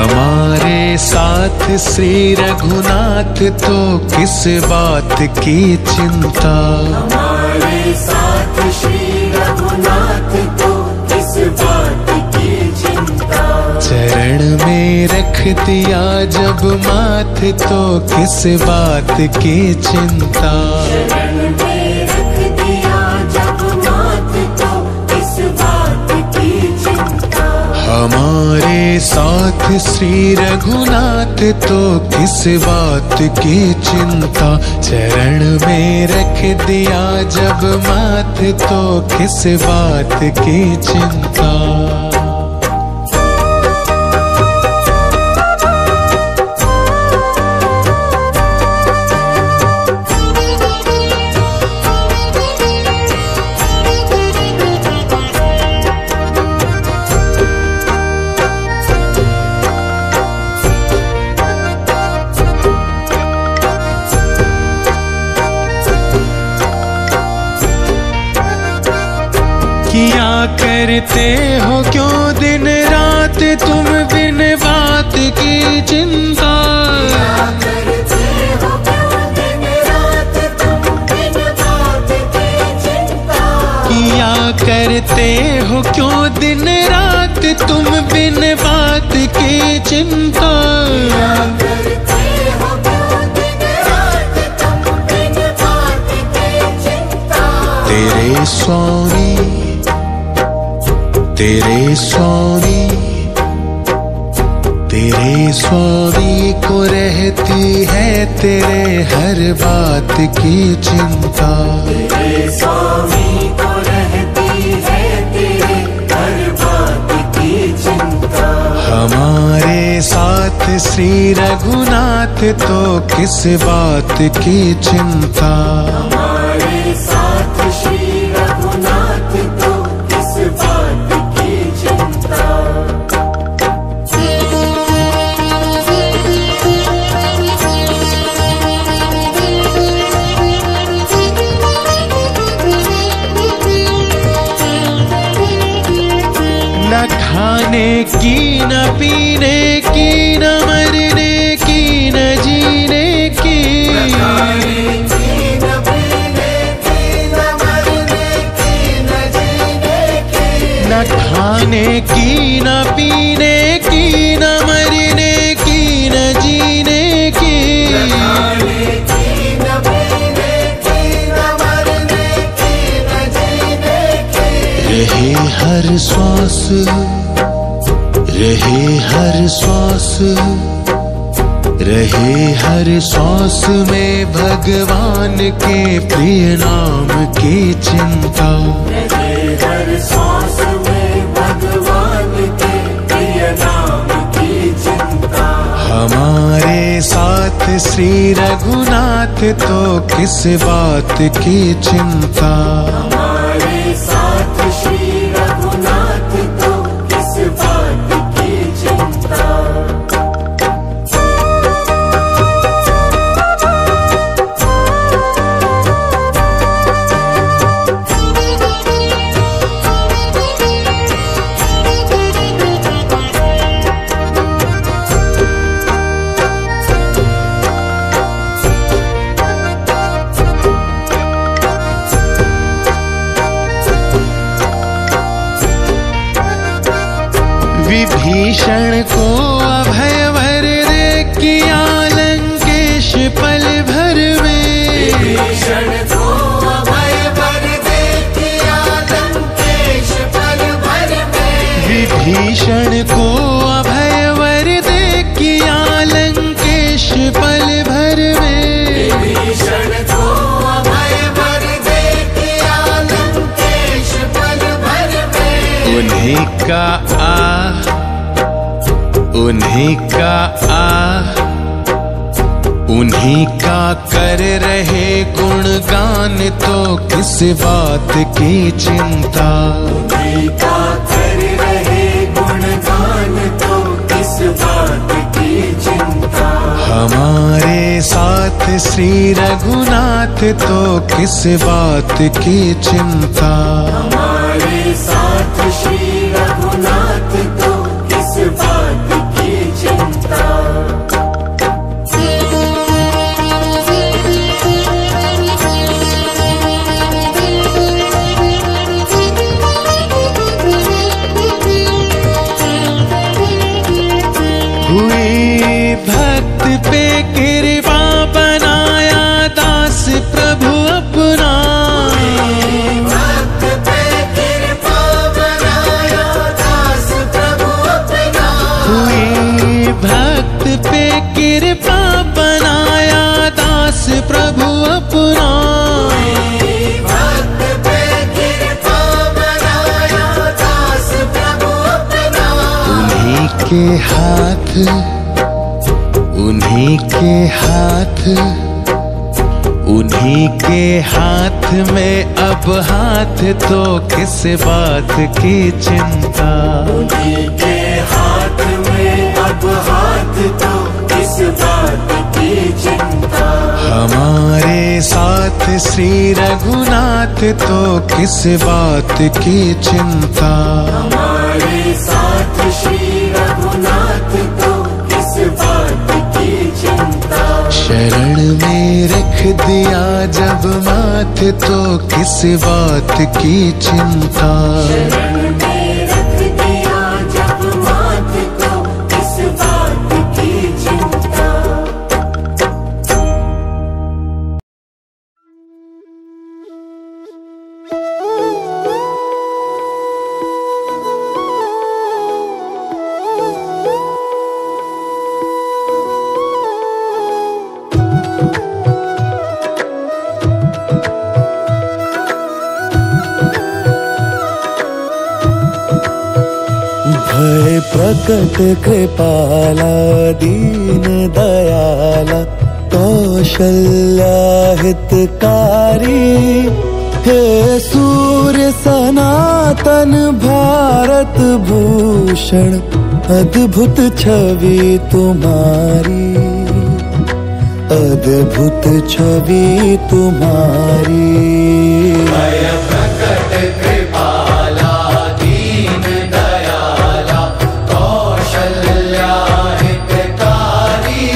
हमारे साथ श्री रघुनाथ तो किस बात की चिंता। हमारे साथ श्री रघुनाथ तो किस बात की चिंता। चरण में रख दिया जब माथ तो किस बात की चिंता। चरण में रख दिया जब माथ तो किस बात की चिंता। हमारे साथ श्री रघुनाथ तो किस बात की चिंता। चरण में रख दिया जब माथ तो किस बात की चिंता। किया करते हो क्यों दिन रात तुम बिन बात की चिंता। किया करते हो क्यों दिन रात तुम बिन बात की चिंता। किया करते हो क्यों दिन रात तुम बिन बात की चिंता। किया करते हो क्यों दिन रात तुम बिन बात की चिंता। तेरे स्वामी तेरे स्वामी तेरे स्वामी को रहती है तेरे हर बात की चिंता। तेरे स्वामी को रहती है तेरे हर बात की चिंता। हमारे साथ श्री रघुनाथ तो किस बात की चिंता। हमारे साथ श्री रघुनाथ तो किस बात की चिंता। न खाने की न पीने की न मरने की न जीने की। न खाने की न पीने की न मरने की न जीने की। न खाने की न पीने की न मरने की न जीने की। न खाने की न पीने की न मरने की न जीने की। रहे हर श्वास रहे हर श्वास रहे हर श्वास में भगवान के प्रिय नाम की चिंता। रहे हर श्वास में भगवान के प्रिय नाम की चिंता। हमारे साथ श्री रघुनाथ तो किस बात की चिंता। हमारे साथ श्री रघुनाथ तो किस बात की चिंता। विभीषण को अभय वर दे किया लंकेश पल भर में। विभीषण को अभय वर दे किया लंकेश पल भर में। विभीषण को अभय वर दे किया लंकेश पल भर में। विभीषण को अभय वर दे किया लंकेश पल भर में। उन्हीं का उन्हीं का कर रहे गुणगान तो किस बात की चिंता। उन्हीं का कर रहे गुणगान तो किस बात की चिंता। हमारे साथ श्री रघुनाथ तो किस बात की चिंता। हमारे साथ श्री रघुनाथ तो किस बात की चिंता। कृपा बनाया दास प्रभु अपना। भक्त पे कृपा बनाया दास प्रभु अपना। हुई भक्त पे कृपा बनाया दास प्रभु अपना। भक्त पे कृपा बनाया दास प्रभु अपना। उन्हीं के हाथ, उन्हीं के हाथ, उन्हीं के हाथ में अब हाथ, तो किस बात की चिंता। उन्हीं के हाथ में अब हाथ, तो किस बात की चिंता। हमारे साथ श्री रघुनाथ, तो किस बात की चिंता। हमारे साथ श्री रघुनाथ, तो किस बात की चिंता। शरण में रख दिया जब माथ, तो किस बात की चिंता। शरण में रख दिया जब माथ, तो किस बात की चिंता। भय प्रकट कृपाला दीन दयाला कौशल्या हितकारी। हे सूर्य सनातन भारत भूषण अद्भुत छवि तुम्हारी, अद्भुत छवि तुम्हारी। भय प्रकट कृपाला दीन दयाला कौशल्या हितकारी।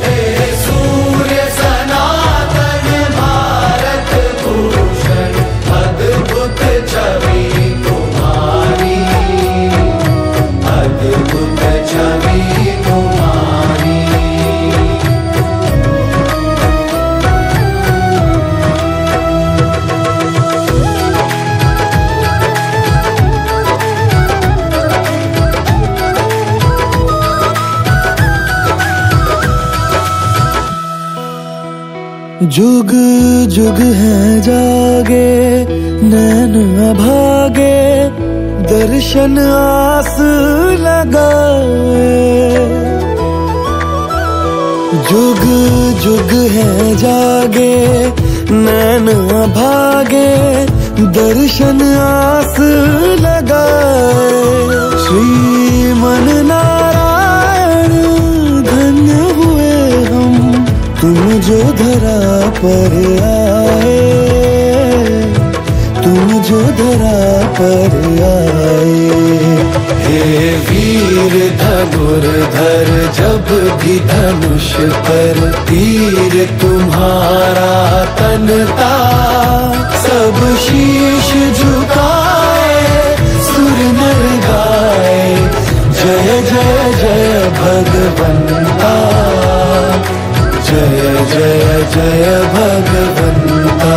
हे सूर्य सनातन भारत भूषण अद्भुत छवि तुम्हारी, अद्भुत छवि तुम्हारी। जुग जुग है जागे नैन अभागे, दर्शन आस लगाए। जुग जुग है जागे नैन अभागे, दर्शन आस लगाए। श्रीमन नारायण धन्य हुए हम, तुम जो धरा पर आए, तुम जो धरा पर आए। हे वीर धनुर्धर जब भी धनुष पर तीर तुम्हारा तनता। सब शीश झुकाए सुर नर गाए, जय जय जय भगवंता, जय जय जय भगवंता।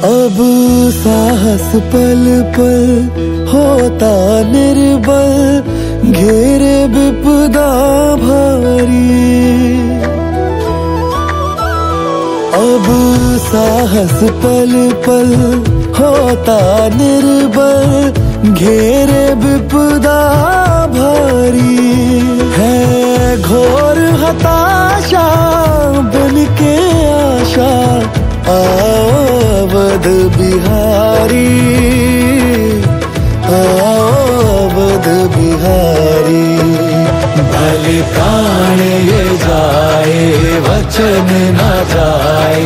अब साहस पल पल होता निर्बल, घेरे विपदा भारी। अब साहस पल पल होता निर्बल, घेरे विपदा भारी। है घोर हताशा बन के आशा, आओ अवध बिहारी, आओ अवध बिहारी। भले प्राण ये जाए वचन न जाए,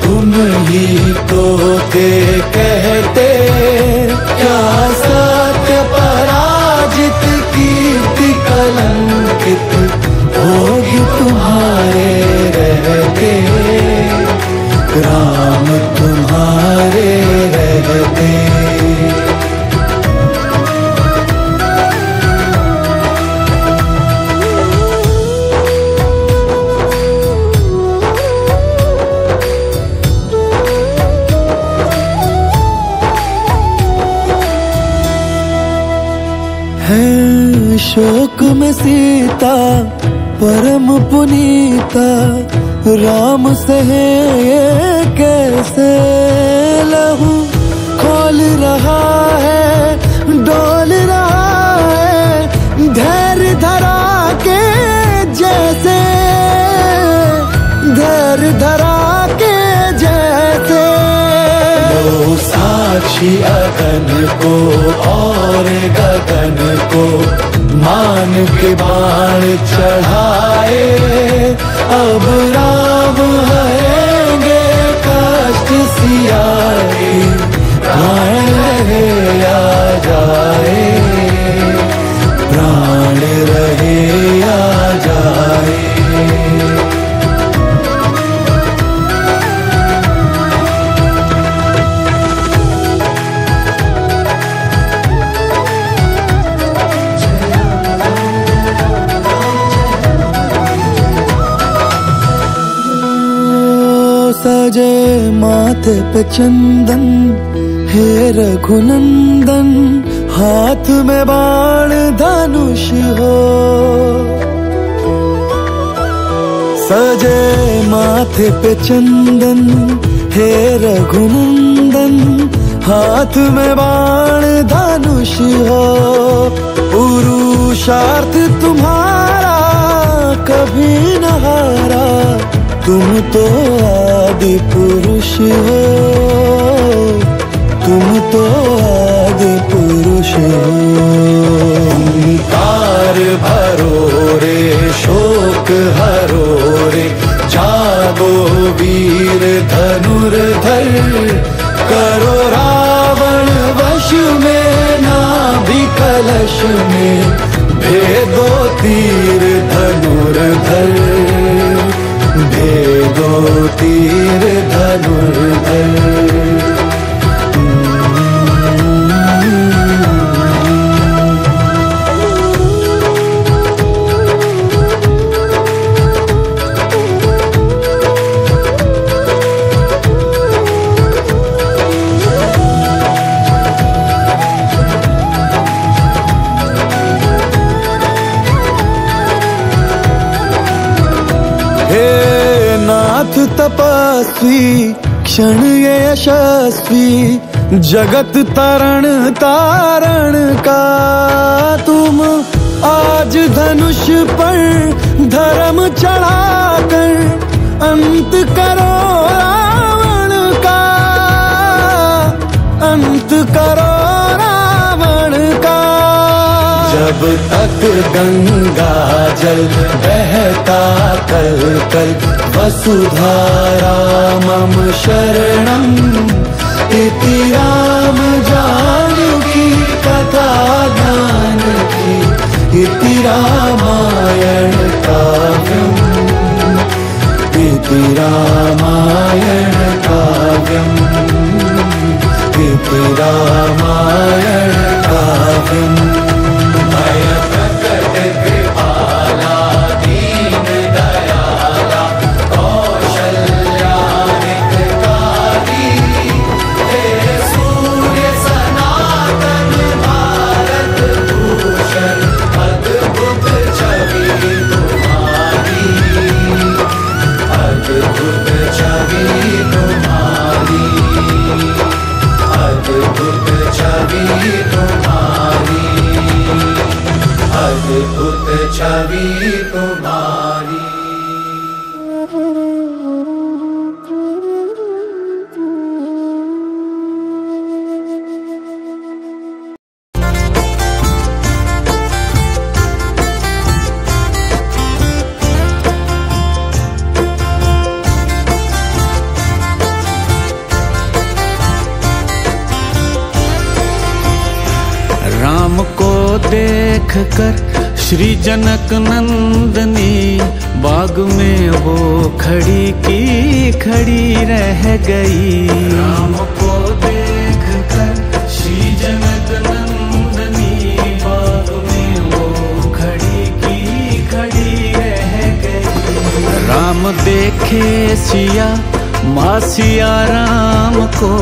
तुम ही तो ते कहते। क्या सत्य पराजित कीर्ति कलंक है शोक में सीता परम पुनीता, राम से है ये कैसे लहू खोल रहा है, डोल रहा है धैर्य धरा के जैसे, धैर्य धरा के जैसे। लो साक्षी अगन को और गगन को मान के बाण चढ़ाए, अब राम हरेंगे कष्ट सिया के, प्राण रहे आ जाए, प्राण रहे आ जाए। सजे माथे पे चंदन हे रघुनंदन, हाथ में बाण धनुष हो। सजे माथे पे चंदन हे रघुनंदन, हाथ में बाण धनुष हो। पुरुषार्थ तुम्हारा कभी न हारा, तुम तो आदि पुरुष हो, तुम तो आदि पुरुष हो। ओंकार भरो रे शोक हरो रे, जागो वीर धनुर्धर, करो रावण वश में नाभि कलश में, भेदो तीर धनुर्धर, भेदो तीर धनुर्धर। तपस्वी क्षण ये यशस्वी, जगत तरण तारण का तुम, आज धनुष पर धर्म चढ़ाकर अंत करो रावण का, अंत करो रावण का। जब तक गंगा जल बहता कल कल, वसुधा रामम शरणम, इति राम जानकी कथा ज्ञान की, इति रामायण काव्यम, इति रामायण काव्यम, इति रामायण काव्यम। छवि तुम्हारी। राम को देख कर श्री जनक नंदनी, बाग में वो खड़ी की खड़ी रह गई। राम को देख कर श्री जनक नंदनी, बाग में वो खड़ी की खड़ी रह गई। राम देखे सिया माँ सिया राम को,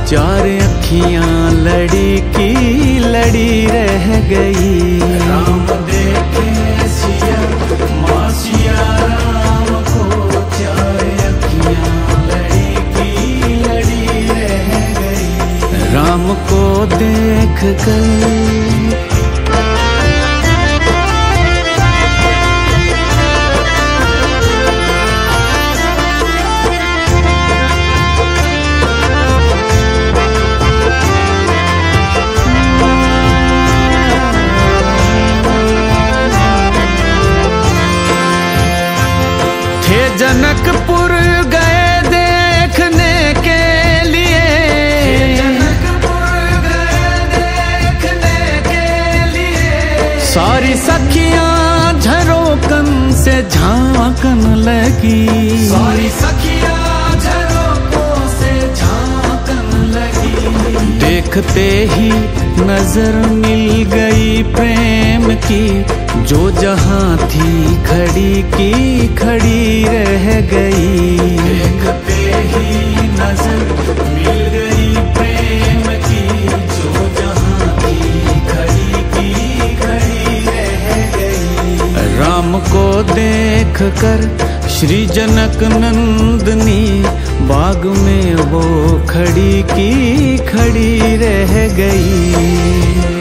चार अखियां लड़ी की लड़ी रह गई। राम देखे सिया माँ सिया राम को, चार अखियां लड़ी की लड़ी रह गई। राम को देख कर जनकपुर गए देखने के लिए, जनकपुर गए देखने के लिए। सारी सखियां झरोकन से झांकन लगी, सारी सखियां झरोकों से झांकन लगी। देखते ही नजर मिल गई प्रेम की, जो जहां थी खड़ी की खड़ी रह गई। देखते ही नजर मिल गई प्रेम की, जो जहां थी खड़ी की खड़ी रह गई। राम को देख कर श्री जनक नंदनी, बाग में वो खड़ी की खड़ी रह गई।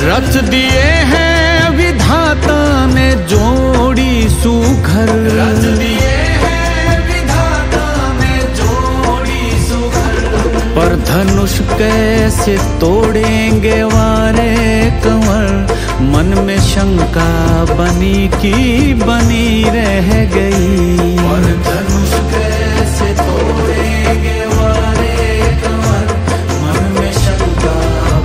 रच दिए हैं विधाता ने जोड़ी सुघर, रच दिए हैं विधाता ने जोड़ी सुघर। पर धनुष कैसे तोड़ेंगे वारे कंवर, मन में शंका बनी की बनी रह गई। पर धनुष कैसे तोड़ेंगे वारे कंवर, मन में शंका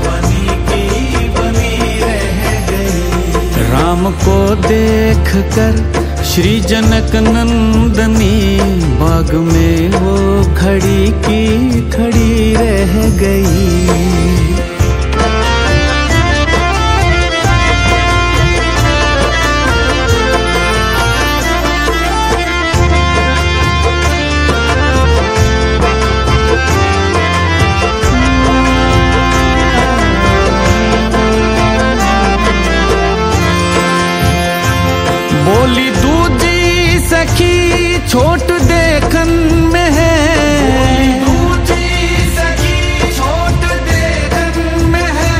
बनी की बनी रह गई। राम को देख कर श्री जनक नंदनी, बाग में वो खड़ी की खड़ी रह गई। बोली दूजी सखी छोट देखन में है, दूजी सखी छोट देखन में है।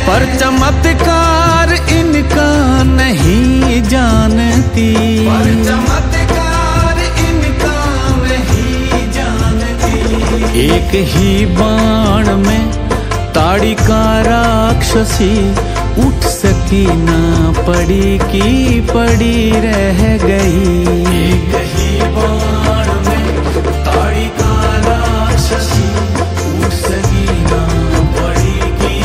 पर चमत्कार इनका नहीं जानती, पर चमत्कार इनका नहीं जानती। एक ही बाण में ताड़ी का राक्षसी, उठ सकी ना पड़ी की पड़ी रह गई। एक ही बाण में ताड़ी का राक्षसी, उठ सकी ना पड़ी की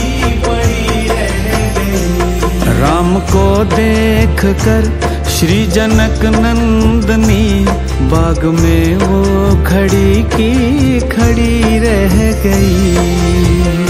पड़ी रह गई। राम को देख कर श्री जनक नंदनी, बाग में वो खड़ी की खड़ी रह गई।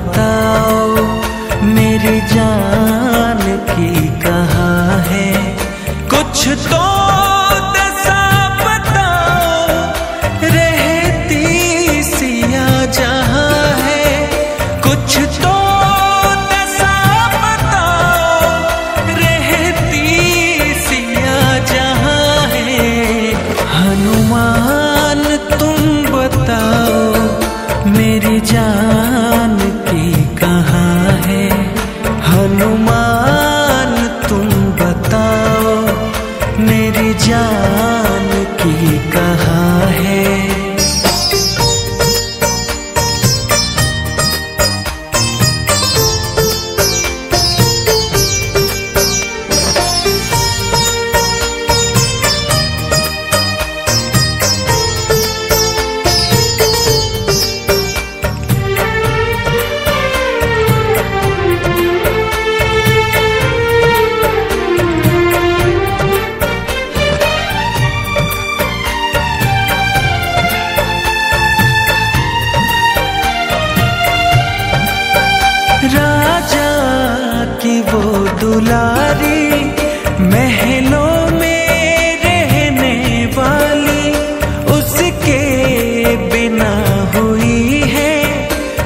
बताओ मेरी जान की कहाँ है। कुछ तो दशा बताओ रहती सिया जहाँ है। कुछ तो दशा बताओ रहती सिया जहाँ है। हनुमान तुम बताओ मेरी जान की कहाँ है। हनुमान तुम बताओ मेरी जान की कहाँ है। राजा की वो दुलारी महलों में रहने वाली, उसके बिना हुई है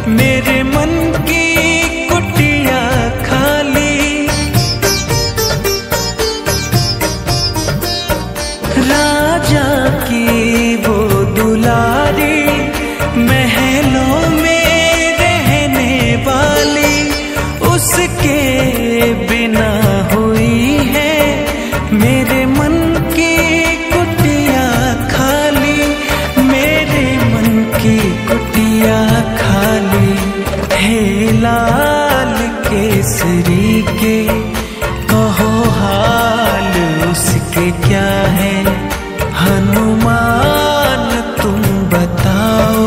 मेरे मन की कुटिया खाली। राजा की वो दुलारी महलों में उसके बिना हुई है मेरे मन की कुटिया खाली। मेरे मन की कुटिया खाली। हे लाल केसरी के कहो हाल उसके क्या है। हनुमान तुम बताओ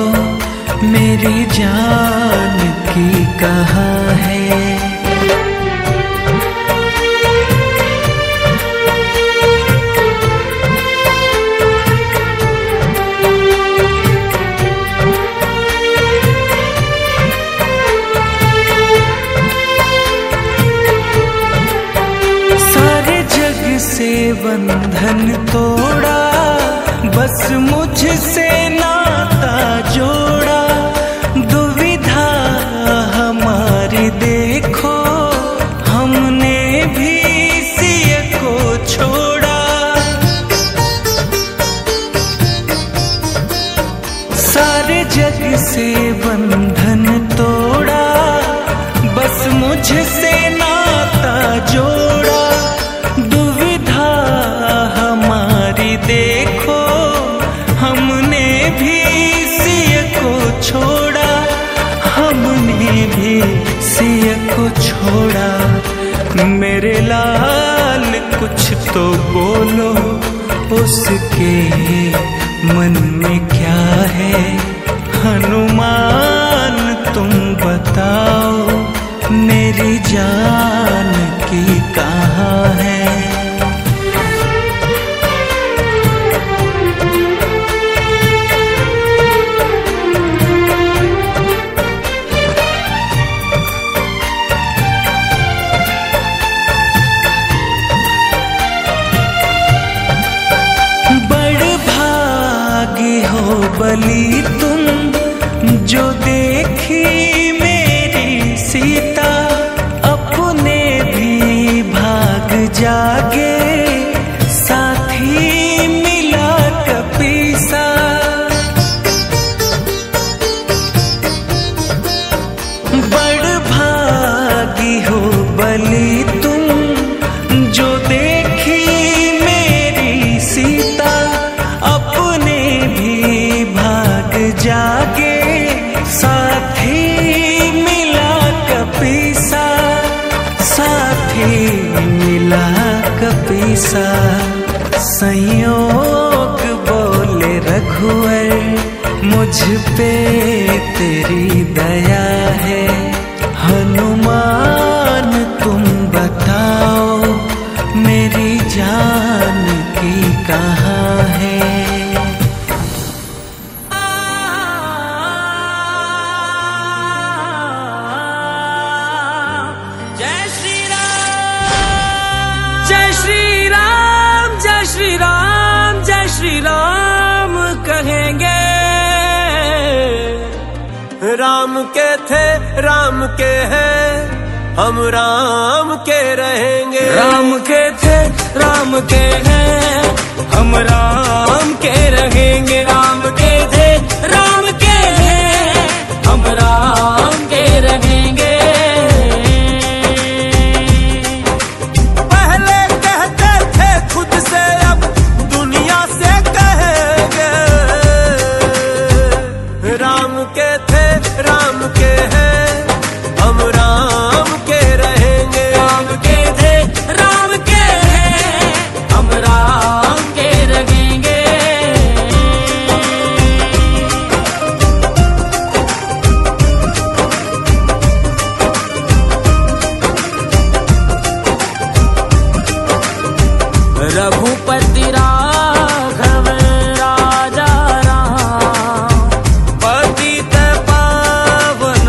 मेरी जान की कहाँ है। सारे जग से बंधन तोड़ा, बस मुझसे नाता जोड़ा। दुविधा हमारी देखो हमने भी सिय को छोड़ा। सारे जग से बंधन तोड़ा, बस मुझसे नाता जोड़ा। दुविधा हमारी देखो हमने भी सिय को छोड़ा। हमने भी सिय को छोड़ा। मेरे लाल कुछ तो बोलो उसके मन में क्या है। हनुमान तुम बताओ मेरी जान की कहाँ है। हो बलि तुम जो देखी मेरी सीता। अपने भी भाग जागे साथी मिला कपीसा। बड़ भागी हो बलि तुम जो देखी मेरी सीता। अपने भी भाग जागे साथी मिला कपीसा। साथी मिला कपीसा। संयोग बोले रघुवर मुझ पे तेरी दया है। हनुमान तुम बताओ मेरी जान की कहाँ है। राम के थे राम के हैं, हम राम के रहेंगे। राम के थे राम के हैं, हम राम के रहेंगे। राम के थे राम के हैं, हम राम के रहेंगे। पहले कहते थे खुद से, अब दुनिया से कहेंगे। राम के थे राम के हैं, हम राम के रहेंगे। राम के थे राम के हैं, हम राम के रहेंगे। रघुपति राघव राजा राम, पतित पावन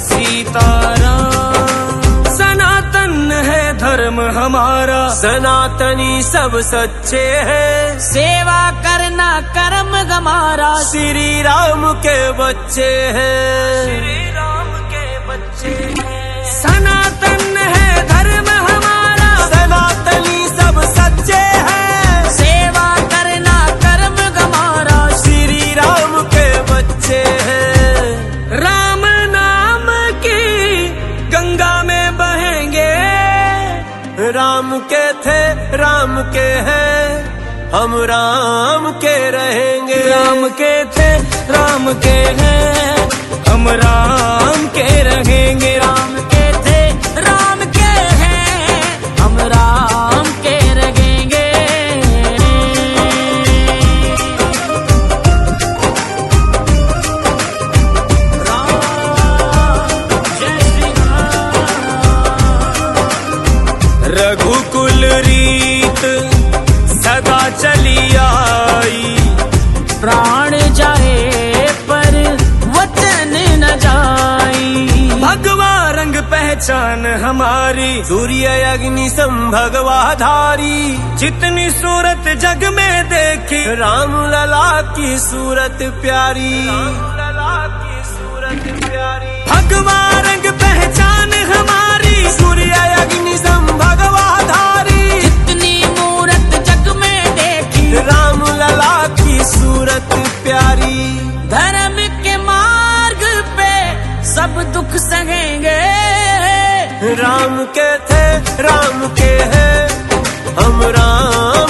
सीताराम। सनातन है धर्म हमारा, सनातनी सब सच्चे हैं, सेवा करना कर्म हमारा। श्री राम के बच्चे हैं। श्री राम के बच्चे हैं। सनातन है धर्म हमारा, सनातनी सब सच्चे हैं, सेवा करना कर्म हमारा। श्री राम के बच्चे हैं। राम नाम की गंगा में बहेंगे। राम के थे राम के हैं, हम राम के रहेंगे। राम के थे राम के हैं, हम राम के रहेंगे। राम के थे राम के हैं, हम राम के रहेंगे। रघुकुल रीत सदा चली आई, प्राण जाए पर वचन न जाई। भगवा रंग पहचान हमारी, सूर्य अग्नि संभगवा धारी। जितनी सूरत जग में देखी, राम लला की सूरत प्यारी। राम लला की सूरत प्यारी। भगवा रंग पहचान हमारी, सूर्य अग्नि संभगवा धारी। जितनी मूरत जग में देखी, राम लला की सूरत प्यारी। धर्म के मार्ग पे सब दुख सहेंगे। राम के थे राम के हैं, हम राम